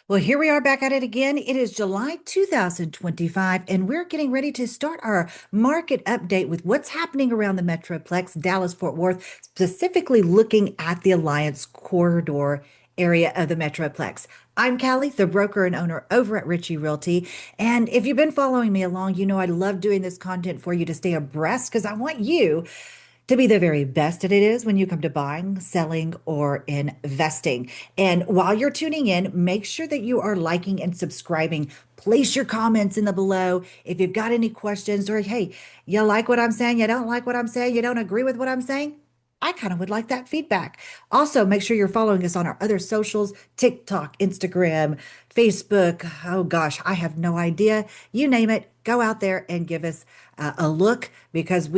Well, here we are back at it again. It is July 2025, and we're getting ready to start our market update with what's happening around the Metroplex, Dallas, Fort Worth, specifically looking at the Alliance Corridor area of the Metroplex. I'm Kallie, the broker and owner over at Ritchey Realty. And if you've been following me along, you know I love doing this content for you to stay abreast because I want you to be the very best that it is when you come to buying, selling, or investing. And while you're tuning in, make sure that you are liking and subscribing. Place your comments in the below. If you've got any questions, or hey, you like what I'm saying, you don't like what I'm saying, you don't agree with what I'm saying, I kind of would like that feedback. Also, make sure you're following us on our other socials: TikTok, Instagram, Facebook. Oh gosh, I have no idea. You name it, go out there and give us a look because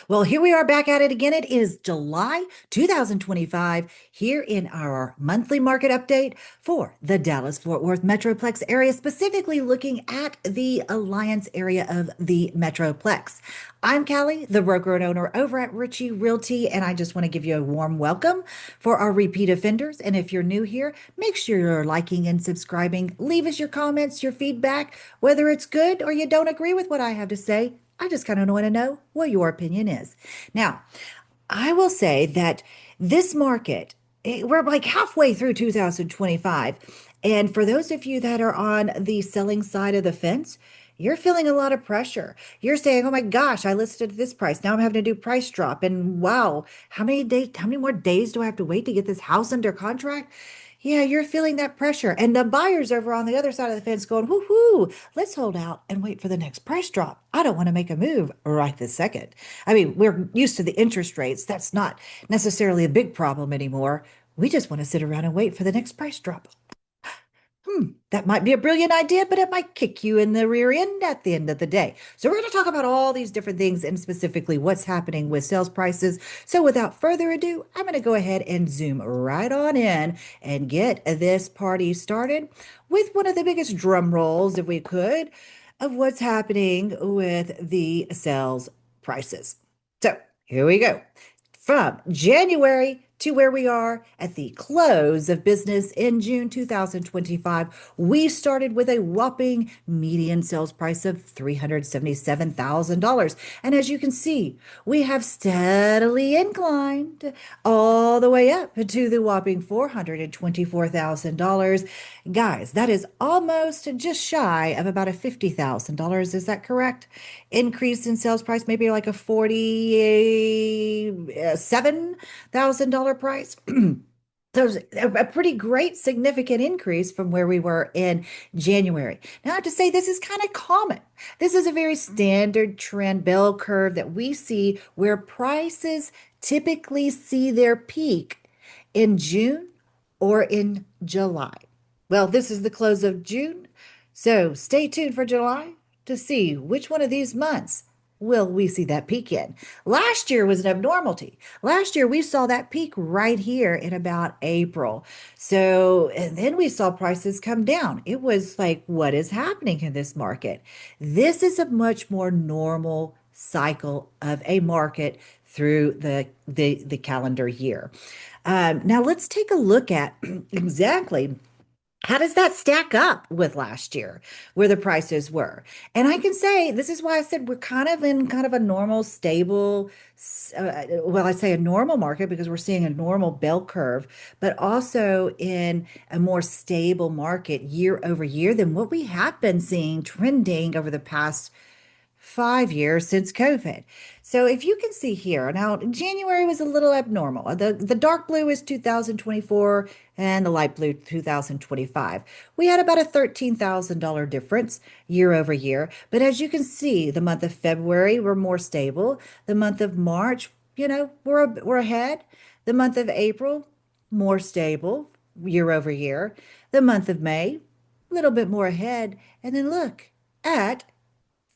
well, here we are back at it again. It is July 2025 here in our monthly market update for the Dallas Fort Worth Metroplex area, specifically looking at the Alliance area of the Metroplex. I'm Kallie, the broker and owner over at Ritchey Realty, and I just want to give you a warm welcome for our repeat offenders. And if you're new here, make sure you're liking and subscribing. Leave us your comments, your feedback, whether it's good or you don't agree with what I have to say. I just kind of want to know what your opinion is. Now, I will say that this market, we're like halfway through 2025. And for those of you that are on the selling side of the fence, you're feeling a lot of pressure. You're saying, "Oh my gosh, I listed at this price. Now I'm having to do price drop. And wow, how many more days do I have to wait to get this house under contract?" Yeah, you're feeling that pressure. And the buyers over on the other side of the fence going, "Whoo-hoo, let's hold out and wait for the next price drop. I don't want to make a move right this second." I mean, we're used to the interest rates. That's not necessarily a big problem anymore. We just want to sit around and wait for the next price drop. That might be a brilliant idea, but it might kick you in the rear end at the end of the day. So, we're going to talk about all these different things and specifically what's happening with sales prices. So, without further ado, I'm going to go ahead and zoom right on in and get this party started with one of the biggest drum rolls, if we could, of what's happening with the sales prices. So, here we go. From January to where we are at the close of business in June 2025, we started with a whopping median sales price of $377,000. And as you can see, we have steadily inclined all the way up to the whopping $424,000. Guys, that is almost just shy of about a $50,000. Is that correct? Increase in sales price, maybe like a $47,000 price. So it's a pretty great significant increase from where we were in January. Now, I have to say this is kind of common. This is a very standard trend bell curve that we see where prices typically see their peak in June or in July. Well, this is the close of June, so stay tuned for July to see which one of these months will we see that peak in. Last year was an abnormality. Last year we saw that peak right here in about April. So, and then we saw prices come down. It was like, what is happening in this market? This is a much more normal cycle of a market through the calendar year. Now let's take a look at exactly how does that stack up with last year where the prices were? And I can say this is why I said we're kind of in kind of a normal, stable, well, I say a normal market because we're seeing a normal bell curve, but also in a more stable market year over year than what we have been seeing trending over the past 5 years since COVID. So if you can see here, now January was a little abnormal. The dark blue is 2024 and the light blue 2025. We had about a $13,000 difference year over year. But as you can see, the month of February, we're more stable. The month of March, we're ahead. The month of April, more stable year over year. The month of May, a little bit more ahead. And then look at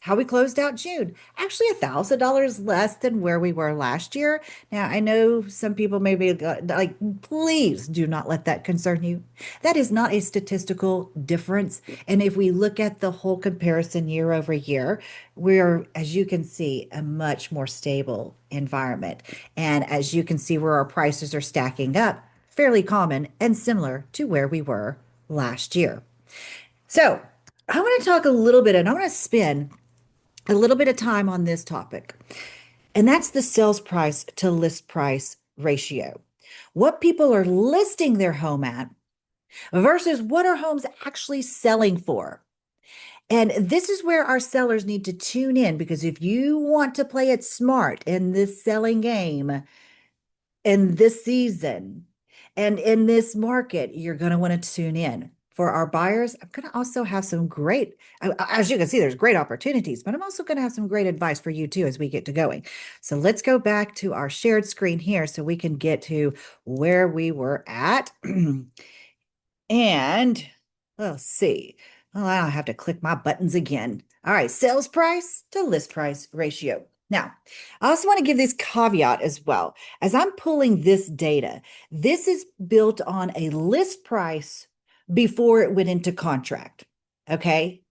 how we closed out June. Actually, $1,000 less than where we were last year. Now, I know some people may be like, please do not let that concern you. That is not a statistical difference. And if we look at the whole comparison year over year, we're, as you can see, a much more stable environment. And as you can see, where our prices are stacking up, fairly common and similar to where we were last year. So, I want to talk a little bit, and I want to spend a little bit of time on this topic, and that's the sales price to list price ratio. What people are listing their home at versus what are homes actually selling for. And this is where our sellers need to tune in, because if you want to play it smart in this selling game, in this season and in this market, you're going to want to tune in. For our buyers, I'm going to also have some great, as you can see, there's great opportunities, but I'm also going to have some great advice for you too as we get to going. So let's go back to our shared screen here so we can get to where we were at. And let's see. Oh, I have to click my buttons again. All right, sales price to list price ratio. Now, I also want to give this caveat as well. As I'm pulling this data, this is built on a list price before it went into contract. Okay.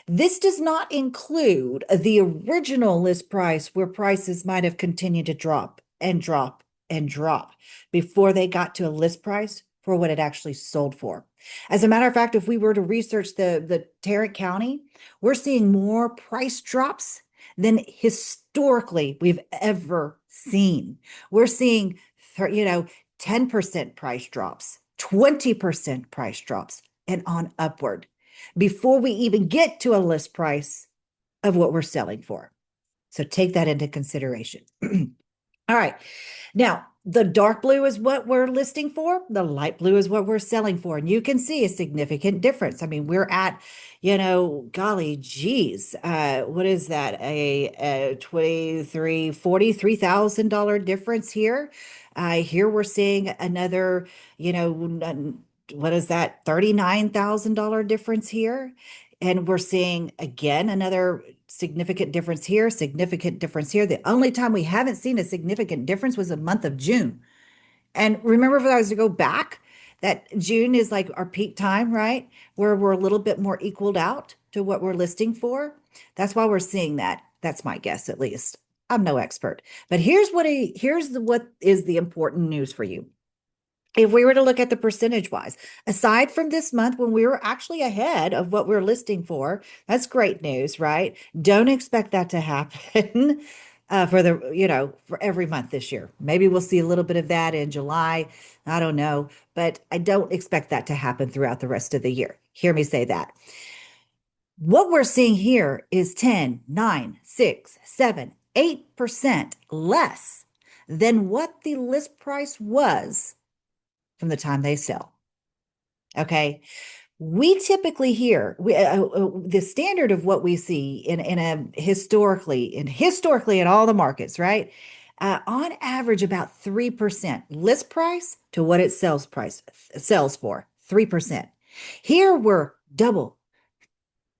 This does not include the original list price where prices might have continued to drop and drop and drop before they got to a list price for what it actually sold for. As a matter of fact, if we were to research the Tarrant County, we're seeing more price drops than historically we've ever seen. We're seeing, 10% price drops, 20% price drops, and on upward before we even get to a list price of what we're selling for. So take that into consideration. All right. Now, the dark blue is what we're listing for. The light blue is what we're selling for. And you can see a significant difference. I mean, we're at, golly, geez, what is that? A $43,000 difference here. Here we're seeing another, what is that? $39,000 difference here. And we're seeing again another significant difference here, significant difference here. The only time we haven't seen a significant difference was the month of June. And remember, if I was to go back, that June is like our peak time, right? Where we're a little bit more equaled out to what we're listing for. That's why we're seeing that. That's my guess, at least. I'm no expert. But here's what is the important news for you. If we were to look at the percentage wise, aside from this month when we were actually ahead of what we're listing for, that's great news, right? Don't expect that to happen for every month this year. Maybe we'll see a little bit of that in July. I don't know, but I don't expect that to happen throughout the rest of the year. Hear me say that. What we're seeing here is 10, 9, 6, 7, 8% less than what the list price was from the time they sell. Okay. We typically hear the standard of what we see in a historically in all the markets, right? On average, about 3% list price to what it sells for 3%. Here we're double,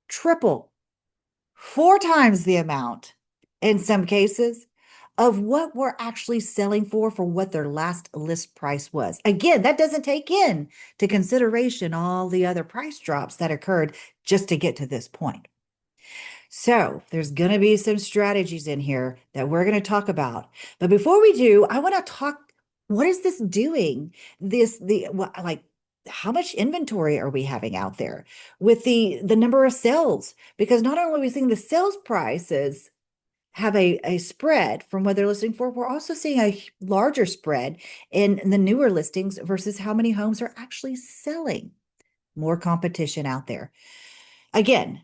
triple, four times the amount in some cases of what we're actually selling for what their last list price was. Again, that doesn't take in to consideration all the other price drops that occurred just to get to this point. So there's going to be some strategies in here that we're going to talk about. But before we do, I want to talk, what is this doing? How much inventory are we having out there with the number of sales? Because not only are we seeing the sales prices have a spread from what they're listing for, we're also seeing a larger spread in the newer listings versus how many homes are actually selling. More competition out there. Again,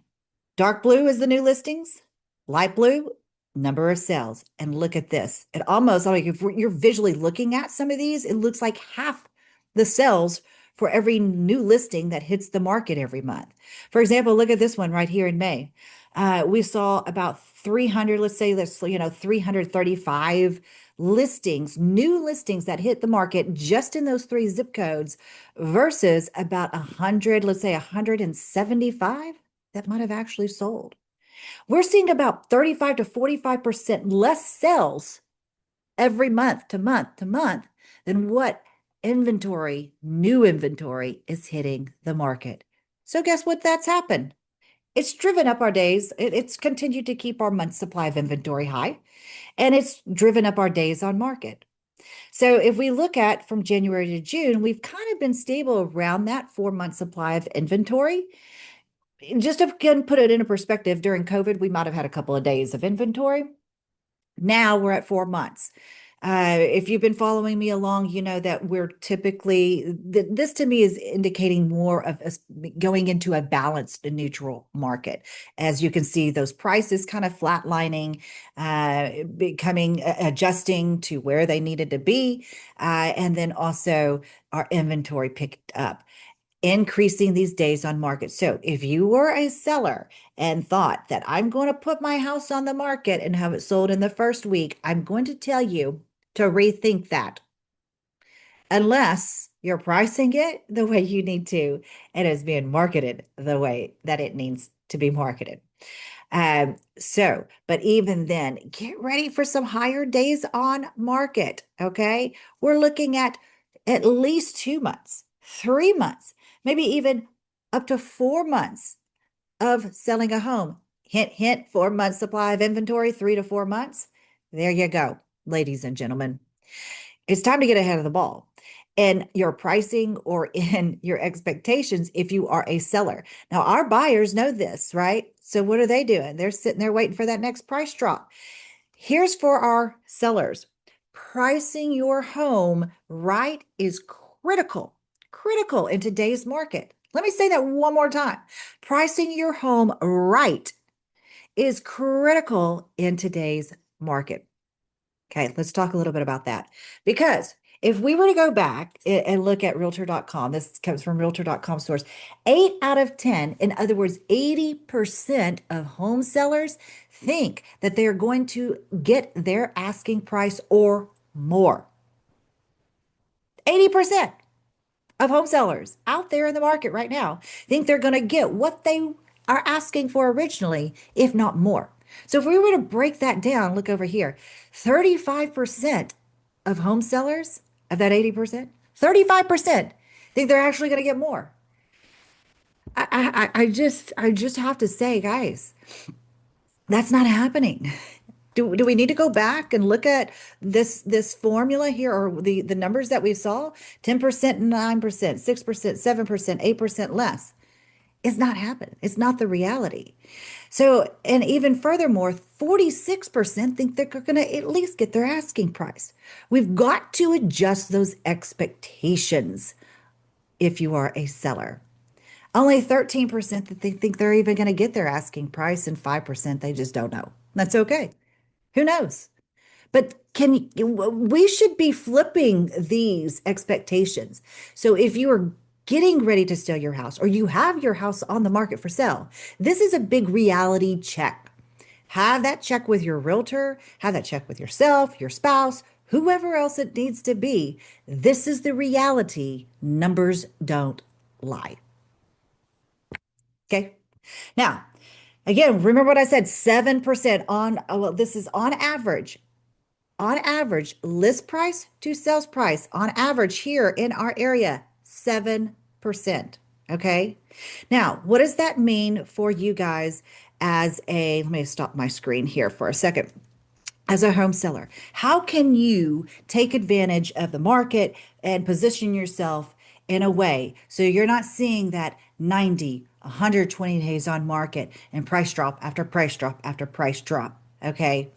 dark blue is the new listings, light blue, number of sales. And look at this. It almost, like if you're visually looking at some of these, it looks like half the sales for every new listing that hits the market every month. For example, look at this one right here in May. We saw about 300, let's say 335 listings, new listings that hit the market just in those three zip codes versus about 100, let's say 175 that might have actually sold. We're seeing about 35 to 45% less sales every month to month to month than what inventory, new inventory is hitting the market. So guess what that's happened? It's driven up our days. It's continued to keep our month supply of inventory high, and it's driven up our days on market. So if we look at from January to June, we've kind of been stable around that 4 month supply of inventory. Just to again put it into perspective, during COVID, we might have had a couple of days of inventory. Now we're at 4 months. If you've been following me along, you know that we're typically, this to me is indicating more of us going into a balanced and neutral market. As you can see, those prices kind of flatlining, becoming, adjusting to where they needed to be. And then also our inventory picked up, increasing these days on market. So if you were a seller and thought that I'm going to put my house on the market and have it sold in the first week, I'm going to tell you to rethink that, unless you're pricing it the way you need to and it's being marketed the way that it needs to be marketed. But even then, get ready for some higher days on market. Okay. We're looking at least 2 months, 3 months, maybe even up to 4 months of selling a home. Hint, hint, 4 months supply of inventory, 3 to 4 months. There you go, ladies and gentlemen. It's time to get ahead of the ball in your pricing or in your expectations if you are a seller. Now, our buyers know this, right? So what are they doing? They're sitting there waiting for that next price drop. Here's for our sellers. Pricing your home right is critical in today's market. Let me say that one more time. Pricing your home right is critical in today's market. Okay, let's talk a little bit about that. Because if we were to go back and look at realtor.com, this comes from realtor.com source, 8 out of 10, in other words, 80% of home sellers think that they're going to get their asking price or more. 80% of home sellers out there in the market right now think they're going to get what they are asking for originally, if not more. So if we were to break that down, look over here, 35% of home sellers, of that 80%, 35% think they're actually going to get more. I just have to say, guys, that's not happening. Do we need to go back and look at this formula here, or the numbers that we saw? 10%, 9%, 6%, 7%, 8% less. It's not happening. It's not the reality. So, and even furthermore, 46% think they're going to at least get their asking price. We've got to adjust those expectations if you are a seller. Only 13% that they think they're even going to get their asking price, and 5% they just don't know. That's okay. Who knows? But we should be flipping these expectations. So if you are getting ready to sell your house or you have your house on the market for sale, this is a big reality check. Have that check with your realtor, have that check with yourself, your spouse, whoever else it needs to be. This is the reality. Numbers don't lie. Okay. Now, again, remember what I said, 7% on, well, this is on average, list price to sales price, on average here in our area, 7%. Okay. Now, what does that mean for you guys as let me stop my screen here for a second. As a home seller, how can you take advantage of the market and position yourself in a way so you're not seeing that 90, 120 days on market and price drop after price drop after price drop? Okay.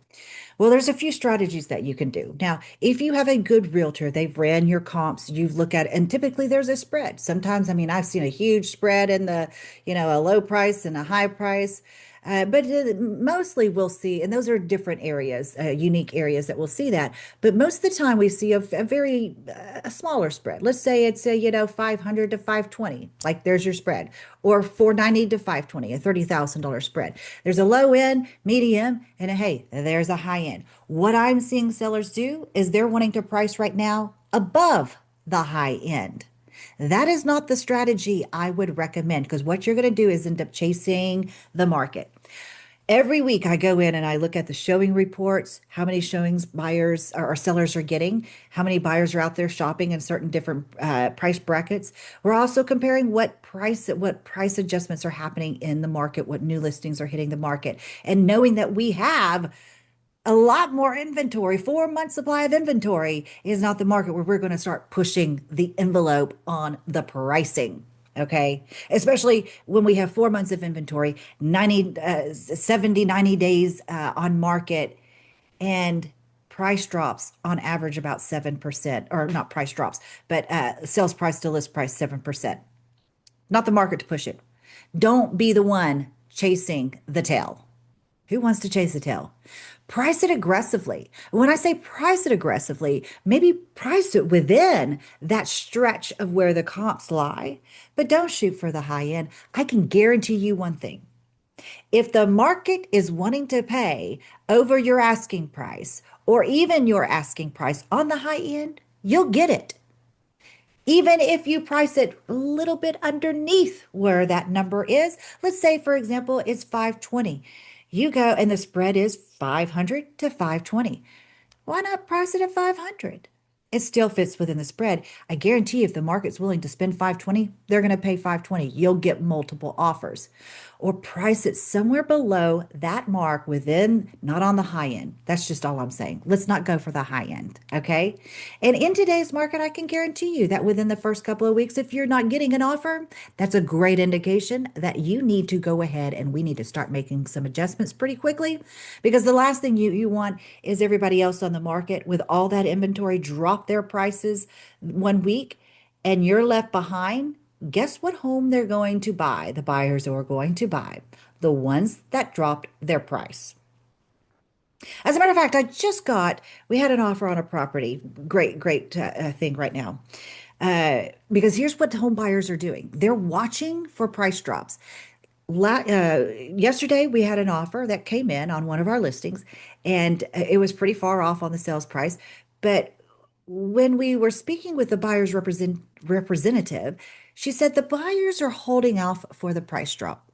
Well, there's a few strategies that you can do. Now, if you have a good realtor, they've ran your comps, you've looked at it, and typically there's a spread. Sometimes, I mean, I've seen a huge spread in a low price and a high price. But mostly we'll see, and those are different areas, unique areas that we'll see that. But most of the time we see a very a smaller spread. Let's say it's a 500 to 520, like there's your spread, or 490 to 520, a $30,000 spread. There's a low end, medium, and hey, there's a high end. What I'm seeing sellers do is they're wanting to price right now above the high end. That is not the strategy I would recommend, because what you're going to do is end up chasing the market. Every week I go in and I look at the showing reports, how many showings buyers or sellers are getting, how many buyers are out there shopping in certain different price brackets. We're also comparing what price adjustments are happening in the market, what new listings are hitting the market, and knowing that we have a lot more inventory. 4 months supply of inventory is not the market where we're going to start pushing the envelope on the pricing. Okay. Especially when we have 4 months of inventory, 70, 90 days on market, and price drops on average about 7%, or not price drops, but sales price to list price 7%. Not the market to push it. Don't be the one chasing the tail. Who wants to chase a tail? Price it aggressively. When I say price it aggressively, maybe price it within that stretch of where the comps lie, but don't shoot for the high end. I can guarantee you one thing. If the market is wanting to pay over your asking price or even your asking price on the high end, you'll get it. Even if you price it a little bit underneath where that number is, let's say, for example, it's 520. You go and the spread is 500 to 520. Why not price it at 500? It still fits within the spread. I guarantee if the market's willing to spend 520, they're going to pay 520. You'll get multiple offers. Or price it somewhere below that mark within, not on the high end. That's just all I'm saying. Let's not go for the high end, okay? And in today's market, I can guarantee you that within the first couple of weeks, if you're not getting an offer, that's a great indication that you need to go ahead and we need to start making some adjustments pretty quickly, because the last thing you want is everybody else on the market with all that inventory drop their prices one week and you're left behind. Guess what home they're going to buy? The buyers are going to buy the ones that dropped their price. As a matter of fact, we had an offer on a property. Great thing right now. Because here's what home buyers are doing. They're watching for price drops. Yesterday, we had an offer that came in on one of our listings, and it was pretty far off on the sales price. But when we were speaking with the representative, she said the buyers are holding off for the price drop.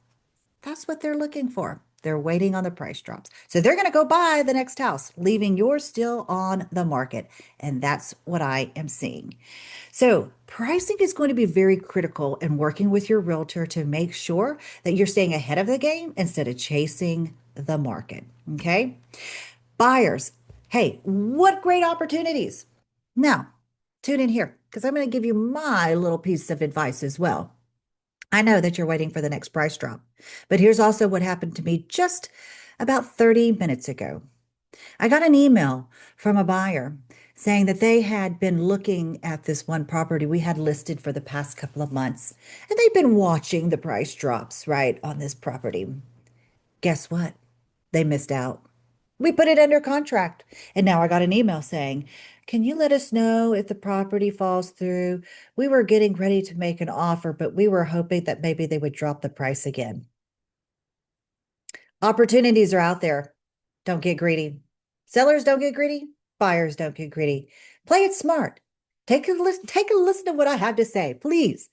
That's what they're looking for. They're waiting on the price drops. So they're going to go buy the next house, leaving yours still on the market. And that's what I am seeing. So pricing is going to be very critical in working with your realtor to make sure that you're staying ahead of the game instead of chasing the market. Okay. Buyers, hey, what great opportunities. Now, tune in here because I'm going to give you my little piece of advice as well. I know that you're waiting for the next price drop, but here's also what happened to me just about 30 minutes ago. I got an email from a buyer saying that they had been looking at this one property we had listed for the past couple of months, and they've been watching the price drops right on this property. Guess what? They missed out. We put it under contract, and now I got an email saying, can you let us know if the property falls through? We were getting ready to make an offer, but we were hoping that maybe they would drop the price again. Opportunities are out there. Don't get greedy. Sellers don't get greedy. Buyers don't get greedy. Play it smart. Take a listen to what I have to say, please,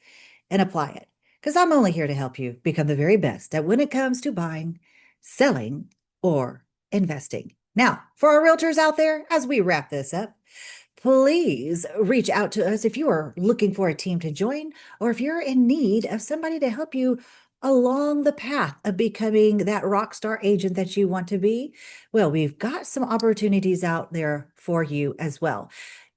and apply it. Because I'm only here to help you become the very best at when it comes to buying, selling, or investing. Now, for our realtors out there, as we wrap this up, please reach out to us if you are looking for a team to join or if you're in need of somebody to help you along the path of becoming that rock star agent that you want to be. Well, we've got some opportunities out there for you as well.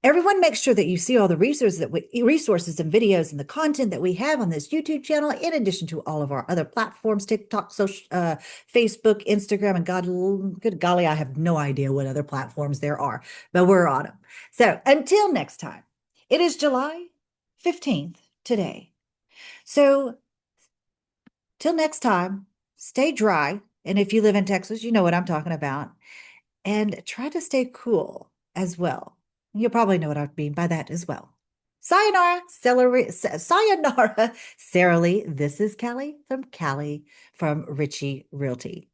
Everyone, make sure that you see all the resources and videos and the content that we have on this YouTube channel, in addition to all of our other platforms, TikTok, Facebook, Instagram, and good golly, I have no idea what other platforms there are, but we're on them. So until next time, it is July 15th today. So till next time, stay dry. And if you live in Texas, you know what I'm talking about. And try to stay cool as well. You'll probably know what I mean by that as well. Sayonara, sayonara, Sarah Lee. This is Kallie from Ritchey Realty.